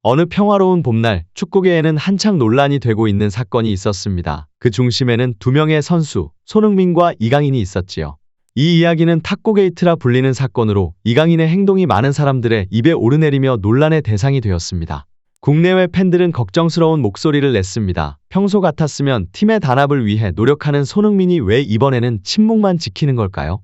어느 평화로운 봄날 축구계에는 한창 논란이 되고 있는 사건이 있었습니다. 그 중심에는 두 명의 선수, 손흥민과 이강인이 있었지요. 이 이야기는 탁구게이트라 불리는 사건으로 이강인의 행동이 많은 사람들의 입에 오르내리며 논란의 대상이 되었습니다. 국내외 팬들은 걱정스러운 목소리를 냈습니다. 평소 같았으면 팀의 단합을 위해 노력하는 손흥민이 왜 이번에는 침묵만 지키는 걸까요?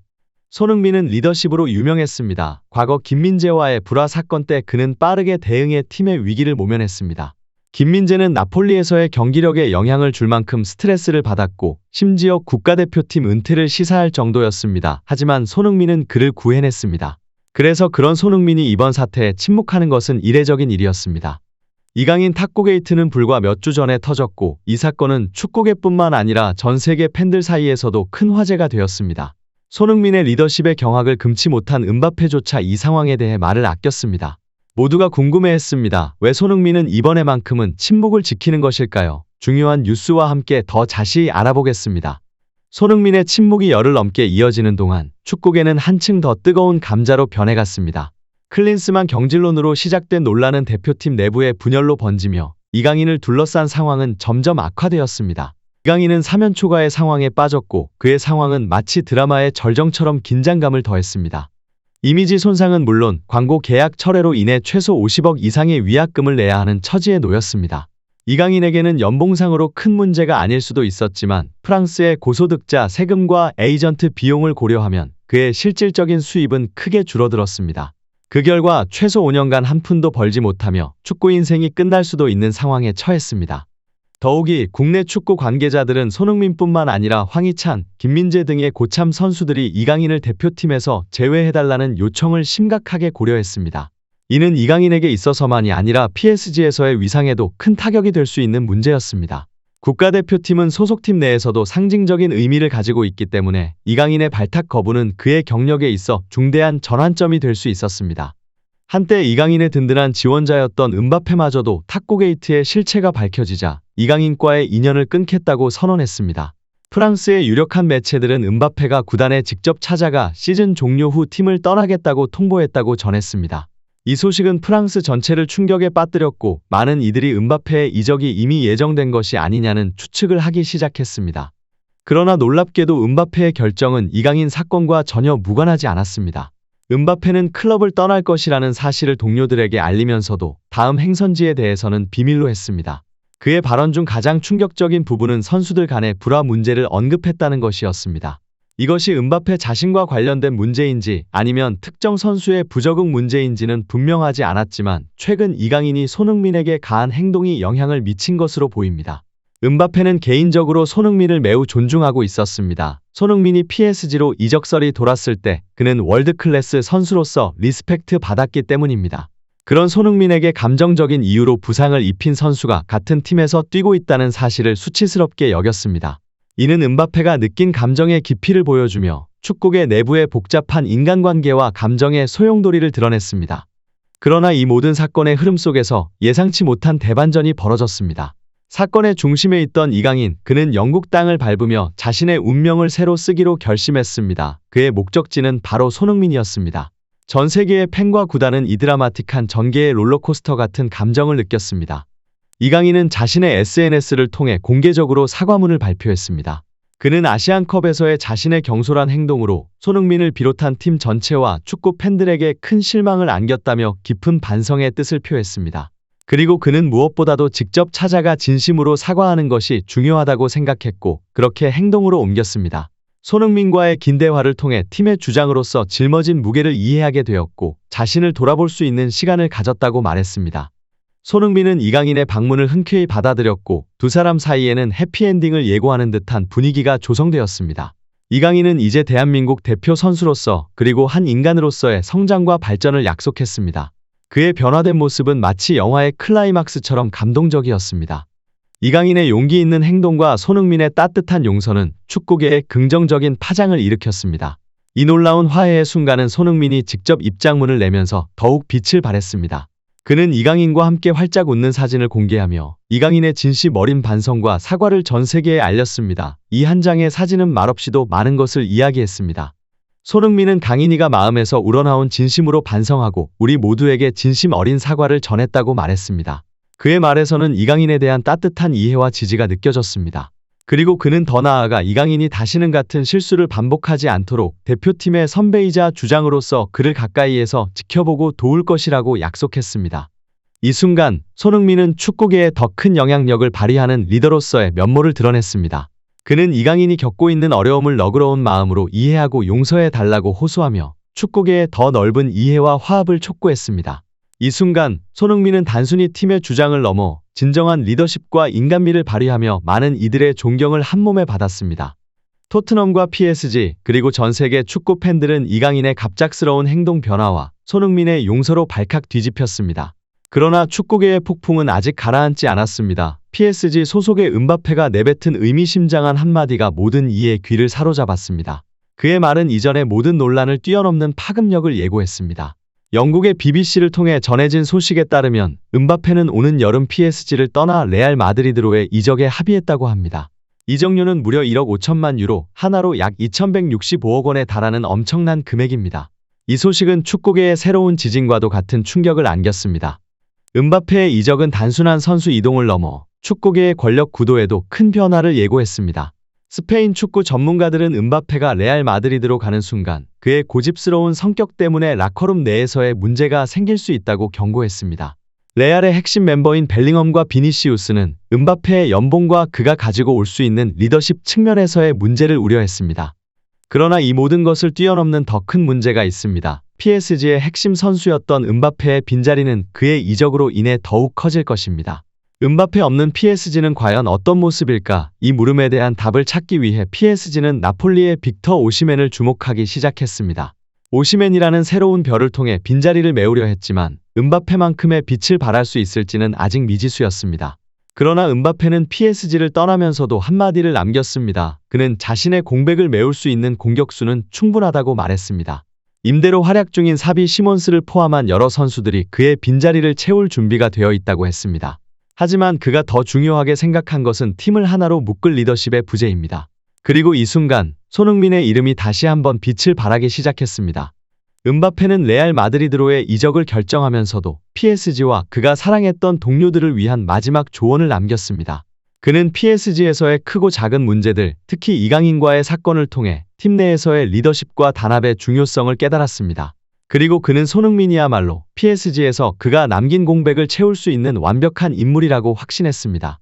손흥민은 리더십으로 유명했습니다. 과거 김민재와의 불화 사건 때 그는 빠르게 대응해 팀의 위기를 모면했습니다. 김민재는 나폴리에서의 경기력에 영향을 줄 만큼 스트레스를 받았고 심지어 국가대표팀 은퇴를 시사할 정도였습니다. 하지만 손흥민은 그를 구해냈습니다. 그래서 그런 손흥민이 이번 사태에 침묵하는 것은 이례적인 일이었습니다. 이강인 탁구게이트는 불과 몇 주 전에 터졌고 이 사건은 축구계뿐만 아니라 전 세계 팬들 사이에서도 큰 화제가 되었습니다. 손흥민의 리더십의 경악을 금치 못한 음바페조차 이 상황에 대해 말을 아꼈습니다. 모두가 궁금해했습니다. 왜 손흥민은 이번에만큼은 침묵을 지키는 것일까요? 중요한 뉴스와 함께 더 자세히 알아보겠습니다. 손흥민의 침묵이 열흘 넘게 이어지는 동안 축구계는 한층 더 뜨거운 감자로 변해갔습니다. 클린스만 경질론으로 시작된 논란은 대표팀 내부의 분열로 번지며 이강인을 둘러싼 상황은 점점 악화되었습니다. 이강인은 사면 초과의 상황에 빠졌고 그의 상황은 마치 드라마의 절정처럼 긴장감을 더했습니다. 이미지 손상은 물론 광고 계약 철회로 인해 최소 50억 이상의 위약금을 내야 하는 처지에 놓였습니다. 이강인에게는 연봉상으로 큰 문제가 아닐 수도 있었지만 프랑스의 고소득자 세금과 에이전트 비용을 고려하면 그의 실질적인 수입은 크게 줄어들었습니다. 그 결과 최소 5년간 한 푼도 벌지 못하며 축구 인생이 끝날 수도 있는 상황에 처했습니다. 더욱이 국내 축구 관계자들은 손흥민뿐만 아니라 황희찬, 김민재 등의 고참 선수들이 이강인을 대표팀에서 제외해달라는 요청을 심각하게 고려했습니다. 이는 이강인에게 있어서만이 아니라 PSG에서의 위상에도 큰 타격이 될 수 있는 문제였습니다. 국가대표팀은 소속팀 내에서도 상징적인 의미를 가지고 있기 때문에 이강인의 발탁 거부는 그의 경력에 있어 중대한 전환점이 될 수 있었습니다. 한때 이강인의 든든한 지원자였던 음바페마저도 탁구게이트의 실체가 밝혀지자 이강인과의 인연을 끊겠다고 선언했습니다. 프랑스의 유력한 매체들은 음바페가 구단에 직접 찾아가 시즌 종료 후 팀을 떠나겠다고 통보했다고 전했습니다. 이 소식은 프랑스 전체를 충격에 빠뜨렸고 많은 이들이 음바페의 이적이 이미 예정된 것이 아니냐는 추측을 하기 시작했습니다. 그러나 놀랍게도 음바페의 결정은 이강인 사건과 전혀 무관하지 않았습니다. 음바페는 클럽을 떠날 것이라는 사실을 동료들에게 알리면서도 다음 행선지에 대해서는 비밀로 했습니다. 그의 발언 중 가장 충격적인 부분은 선수들 간의 불화 문제를 언급했다는 것이었습니다. 이것이 음바페 자신과 관련된 문제인지 아니면 특정 선수의 부적응 문제인지는 분명하지 않았지만 최근 이강인이 손흥민에게 가한 행동이 영향을 미친 것으로 보입니다. 음바페는 개인적으로 손흥민을 매우 존중하고 있었습니다. 손흥민이 PSG로 이적설이 돌았을 때 그는 월드클래스 선수로서 리스펙트 받았기 때문입니다. 그런 손흥민에게 감정적인 이유로 부상을 입힌 선수가 같은 팀에서 뛰고 있다는 사실을 수치스럽게 여겼습니다. 이는 음바페가 느낀 감정의 깊이를 보여주며 축구계 내부의 복잡한 인간관계와 감정의 소용돌이를 드러냈습니다. 그러나 이 모든 사건의 흐름 속에서 예상치 못한 대반전이 벌어졌습니다. 사건의 중심에 있던 이강인, 그는 영국 땅을 밟으며 자신의 운명을 새로 쓰기로 결심했습니다. 그의 목적지는 바로 손흥민이었습니다. 전 세계의 팬과 구단은 이 드라마틱한 전개의 롤러코스터 같은 감정을 느꼈습니다. 이강인은 자신의 SNS를 통해 공개적으로 사과문을 발표했습니다. 그는 아시안컵에서의 자신의 경솔한 행동으로 손흥민을 비롯한 팀 전체와 축구 팬들에게 큰 실망을 안겼다며 깊은 반성의 뜻을 표했습니다. 그리고 그는 무엇보다도 직접 찾아가 진심으로 사과하는 것이 중요하다고 생각했고 그렇게 행동으로 옮겼습니다. 손흥민과의 긴 대화를 통해 팀의 주장으로서 짊어진 무게를 이해하게 되었고 자신을 돌아볼 수 있는 시간을 가졌다고 말했습니다. 손흥민은 이강인의 방문을 흔쾌히 받아들였고 두 사람 사이에는 해피엔딩을 예고하는 듯한 분위기가 조성되었습니다. 이강인은 이제 대한민국 대표 선수로서 그리고 한 인간으로서의 성장과 발전을 약속했습니다. 그의 변화된 모습은 마치 영화의 클라이막스처럼 감동적이었습니다. 이강인의 용기 있는 행동과 손흥민의 따뜻한 용서는 축구계에 긍정적인 파장을 일으켰습니다. 이 놀라운 화해의 순간은 손흥민이 직접 입장문을 내면서 더욱 빛을 발했습니다. 그는 이강인과 함께 활짝 웃는 사진을 공개하며 이강인의 진심 어린 반성과 사과를 전 세계에 알렸습니다. 이 한 장의 사진은 말없이도 많은 것을 이야기했습니다. 손흥민은 강인이가 마음에서 우러나온 진심으로 반성하고 우리 모두에게 진심 어린 사과를 전했다고 말했습니다. 그의 말에서는 이강인에 대한 따뜻한 이해와 지지가 느껴졌습니다. 그리고 그는 더 나아가 이강인이 다시는 같은 실수를 반복하지 않도록 대표팀의 선배이자 주장으로서 그를 가까이에서 지켜보고 도울 것이라고 약속했습니다. 이 순간 손흥민은 축구계에 더 큰 영향력을 발휘하는 리더로서의 면모를 드러냈습니다. 그는 이강인이 겪고 있는 어려움을 너그러운 마음으로 이해하고 용서해 달라고 호소하며 축구계의 더 넓은 이해와 화합을 촉구했습니다. 이 순간 손흥민은 단순히 팀의 주장을 넘어 진정한 리더십과 인간미를 발휘하며 많은 이들의 존경을 한몸에 받았습니다. 토트넘과 PSG 그리고 전 세계 축구 팬들은 이강인의 갑작스러운 행동 변화와 손흥민의 용서로 발칵 뒤집혔습니다. 그러나 축구계의 폭풍은 아직 가라앉지 않았습니다. PSG 소속의 음바페가 내뱉은 의미심장한 한마디가 모든 이의 귀를 사로잡았습니다. 그의 말은 이전의 모든 논란을 뛰어넘는 파급력을 예고했습니다. 영국의 BBC를 통해 전해진 소식에 따르면 음바페는 오는 여름 PSG를 떠나 레알 마드리드로의 이적에 합의했다고 합니다. 이적료는 무려 1억 5천만 유로, 하나로 약 2,165억 원에 달하는 엄청난 금액입니다. 이 소식은 축구계의 새로운 지진과도 같은 충격을 안겼습니다. 음바페의 이적은 단순한 선수 이동을 넘어 축구계의 권력 구도에도 큰 변화를 예고했습니다. 스페인 축구 전문가들은 음바페가 레알 마드리드로 가는 순간 그의 고집스러운 성격 때문에 라커룸 내에서의 문제가 생길 수 있다고 경고했습니다. 레알의 핵심 멤버인 벨링엄과 비니시우스는 음바페의 연봉과 그가 가지고 올 수 있는 리더십 측면에서의 문제를 우려했습니다. 그러나 이 모든 것을 뛰어넘는 더 큰 문제가 있습니다. PSG의 핵심 선수였던 음바페의 빈자리는 그의 이적으로 인해 더욱 커질 것입니다. 음바페 없는 PSG는 과연 어떤 모습일까? 이 물음에 대한 답을 찾기 위해 PSG는 나폴리의 빅터 오시멘을 주목하기 시작했습니다. 오시멘이라는 새로운 별을 통해 빈자리를 메우려 했지만 음바페만큼의 빛을 발할 수 있을지는 아직 미지수였습니다. 그러나 음바페는 PSG를 떠나면서도 한마디를 남겼습니다. 그는 자신의 공백을 메울 수 있는 공격수는 충분하다고 말했습니다. 임대로 활약 중인 사비 시몬스를 포함한 여러 선수들이 그의 빈자리를 채울 준비가 되어 있다고 했습니다. 하지만 그가 더 중요하게 생각한 것은 팀을 하나로 묶을 리더십의 부재입니다. 그리고 이 순간 손흥민의 이름이 다시 한번 빛을 발하기 시작했습니다. 음바페는 레알 마드리드로의 이적을 결정하면서도 PSG와 그가 사랑했던 동료들을 위한 마지막 조언을 남겼습니다. 그는 PSG에서의 크고 작은 문제들, 특히 이강인과의 사건을 통해 팀 내에서의 리더십과 단합의 중요성을 깨달았습니다. 그리고 그는 손흥민이야말로 PSG에서 그가 남긴 공백을 채울 수 있는 완벽한 인물이라고 확신했습니다.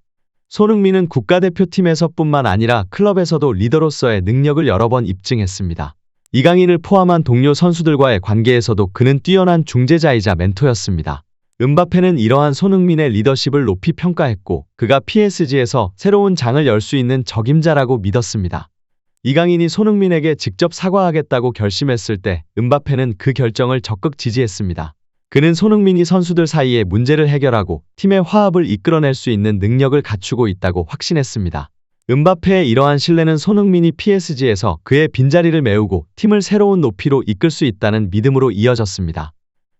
손흥민은 국가대표팀에서뿐만 아니라 클럽에서도 리더로서의 능력을 여러 번 입증했습니다. 이강인을 포함한 동료 선수들과의 관계에서도 그는 뛰어난 중재자이자 멘토였습니다. 음바페는 이러한 손흥민의 리더십을 높이 평가했고 그가 PSG에서 새로운 장을 열 수 있는 적임자라고 믿었습니다. 이강인이 손흥민에게 직접 사과하겠다고 결심했을 때 음바페는 그 결정을 적극 지지했습니다. 그는 손흥민이 선수들 사이의 문제를 해결하고 팀의 화합을 이끌어낼 수 있는 능력을 갖추고 있다고 확신했습니다. 음바페의 이러한 신뢰는 손흥민이 PSG에서 그의 빈자리를 메우고 팀을 새로운 높이로 이끌 수 있다는 믿음으로 이어졌습니다.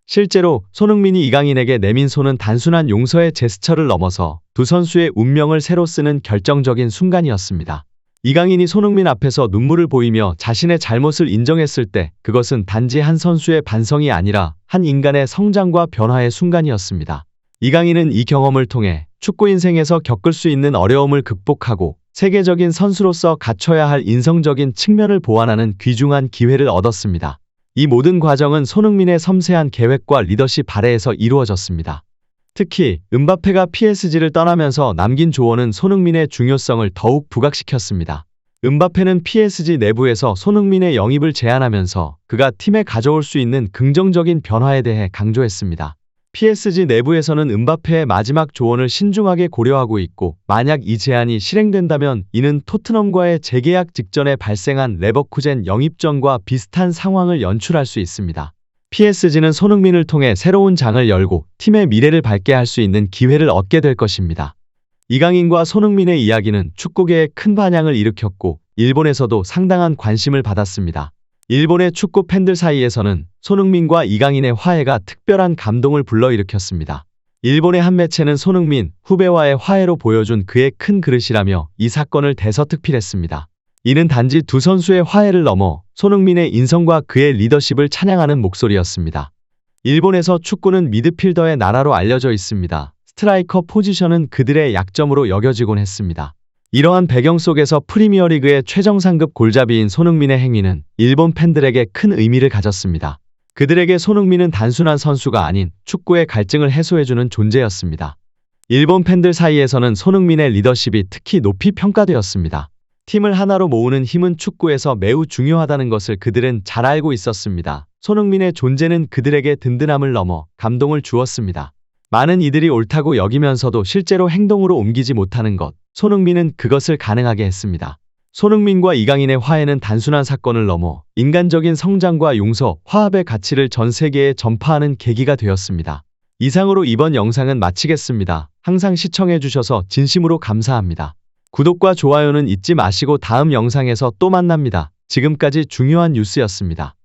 실제로 손흥민이 이강인에게 내민 손은 단순한 용서의 제스처를 넘어서 두 선수의 운명을 새로 쓰는 결정적인 순간이었습니다. 이강인이 손흥민 앞에서 눈물을 보이며 자신의 잘못을 인정했을 때 그것은 단지 한 선수의 반성이 아니라 한 인간의 성장과 변화의 순간이었습니다. 이강인은 이 경험을 통해 축구 인생에서 겪을 수 있는 어려움을 극복하고 세계적인 선수로서 갖춰야 할 인성적인 측면을 보완하는 귀중한 기회를 얻었습니다. 이 모든 과정은 손흥민의 섬세한 계획과 리더십 아래에서 이루어졌습니다. 특히 음바페가 PSG를 떠나면서 남긴 조언은 손흥민의 중요성을 더욱 부각시켰습니다. 음바페는 PSG 내부에서 손흥민의 영입을 제안하면서 그가 팀에 가져올 수 있는 긍정적인 변화에 대해 강조했습니다. PSG 내부에서는 음바페의 마지막 조언을 신중하게 고려하고 있고 만약 이 제안이 실행된다면 이는 토트넘과의 재계약 직전에 발생한 레버쿠젠 영입전과 비슷한 상황을 연출할 수 있습니다. PSG는 손흥민을 통해 새로운 장을 열고 팀의 미래를 밝게 할 수 있는 기회를 얻게 될 것입니다. 이강인과 손흥민의 이야기는 축구계에 큰 반향을 일으켰고 일본에서도 상당한 관심을 받았습니다. 일본의 축구 팬들 사이에서는 손흥민과 이강인의 화해가 특별한 감동을 불러일으켰습니다. 일본의 한 매체는 손흥민 후배와의 화해로 보여준 그의 큰 그릇이라며 이 사건을 대서특필했습니다. 이는 단지 두 선수의 화해를 넘어 손흥민의 인성과 그의 리더십을 찬양하는 목소리였습니다. 일본에서 축구는 미드필더의 나라로 알려져 있습니다. 스트라이커 포지션은 그들의 약점으로 여겨지곤 했습니다. 이러한 배경 속에서 프리미어리그의 최정상급 골잡이인 손흥민의 행위는 일본 팬들에게 큰 의미를 가졌습니다. 그들에게 손흥민은 단순한 선수가 아닌 축구의 갈증을 해소해주는 존재였습니다. 일본 팬들 사이에서는 손흥민의 리더십이 특히 높이 평가되었습니다. 팀을 하나로 모으는 힘은 축구에서 매우 중요하다는 것을 그들은 잘 알고 있었습니다. 손흥민의 존재는 그들에게 든든함을 넘어 감동을 주었습니다. 많은 이들이 옳다고 여기면서도 실제로 행동으로 옮기지 못하는 것, 손흥민은 그것을 가능하게 했습니다. 손흥민과 이강인의 화해는 단순한 사건을 넘어 인간적인 성장과 용서, 화합의 가치를 전 세계에 전파하는 계기가 되었습니다. 이상으로 이번 영상은 마치겠습니다. 항상 시청해주셔서 진심으로 감사합니다. 구독과 좋아요는 잊지 마시고 다음 영상에서 또 만납니다. 지금까지 중요한 뉴스였습니다.